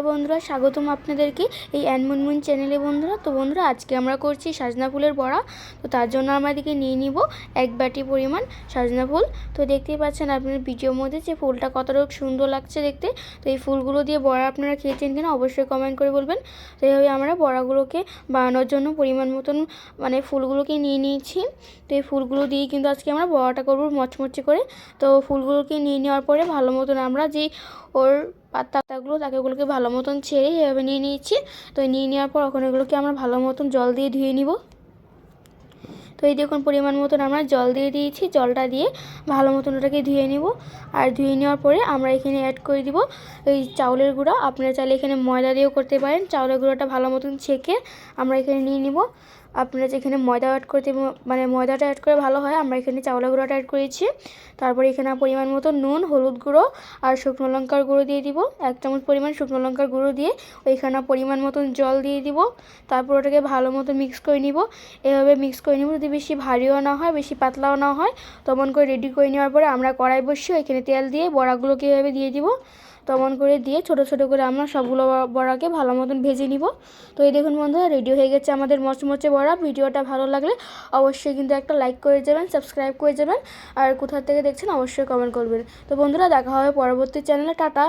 বন্ধুরা, স্বাগতম আপনাদেরকে এই অ্যানমুনমুন চ্যানেলে। বন্ধুরা, তো বন্ধুরা আজকে আমরা করছি সাজনা ফুলের বড়া। তো তার জন্য আমাদেরকে নিয়ে নিব এক বাটি পরিমাণ সাজনা ফুল। তো দেখতেই পাচ্ছেন আপনার ভিডিওর মধ্যে যে ফুলটা কতটা সুন্দর লাগছে দেখতে। তো এই ফুলগুলো দিয়ে বড়া আপনারা খেয়েছেন কিনা অবশ্যই কমেন্ট করে বলবেন। তো এইভাবে আমরা বড়াগুলোকে বানানোর জন্য পরিমাণ মতন ফুলগুলোকে নিয়ে নিয়েছি। তো এই ফুলগুলো দিয়ে কিন্তু আজকে আমরা বড়াটা করবো মচমচে করে। তো ফুলগুলোকে নিয়ে নেওয়ার পরে ভালো মতন আমরা যে ওর পাতাগুলো তাকে ওগুলোকে ভালো মতন ছেড়ে এভাবে নিয়ে নিয়েছি। তো নিয়ে নেওয়ার পর ওখানে এগুলোকে আমরা ভালো মতন জল দিয়ে ধুয়ে নিব। তো এই দেখুন পরিমাণ মতন আমরা জল দিয়ে দিয়েছি। জলটা দিয়ে ভালো মতন ওটাকে ধুয়ে নিব। আর ধুয়ে নেওয়ার পরে আমরা এখানে অ্যাড করে দিব এই চাউলের গুঁড়া। আপনারা চাইলে এখানে ময়দা দিয়েও করতে পারেন। চাউলের গুঁড়োটা ভালো মতন ছেঁকে আমরা এখানে নিয়ে নিব। আপনারা যেখানে ময়দা অ্যাড করতে ময়দাটা অ্যাড করে ভালো হয়, আমরা এখানে চাউলের গুঁড়োটা অ্যাড করেছি। তারপরে এখানে পরিমাণ মতো নুন, হলুদ গুঁড়ো আর শুকনো লঙ্কার গুঁড়ো দিয়ে দিব। 1 চামচ পরিমাণ শুকনো লঙ্কার গুঁড়ো দিয়ে ওইখানে পরিমাণ মতন জল দিয়ে দিব। তারপর ওটাকে ভালো মতো মিক্স করে নিব। এভাবে মিক্স করে নিব, যদি বেশি ভারীও না হয় বেশি পাতলাও না হয়। তেমন করে রেডি করে নেওয়ার পরে আমরা কড়াই বসিয়ে এখানে তেল দিয়ে বড়াগুলোকে এভাবে দিয়ে দিব। তেমন করে দিয়ে ছোট ছোট করে আমরা সবগুলো বড়াকে ভালো মতন ভেজে নিব। তো এই দেখুন বন্ধুরা, রেডি হয়ে গেছে আমাদের মচমচে বড়া। ভিডিওটা ভালো লাগলে অবশ্যই কিন্তু একটা লাইক করে যাবেন, সাবস্ক্রাইব করে যাবেন। আর কোথা থেকে দেখছেন অবশ্যই কমেন্ট করবেন। তো বন্ধুরা দেখা হবে পরবর্তী চ্যানেলে। টাটা।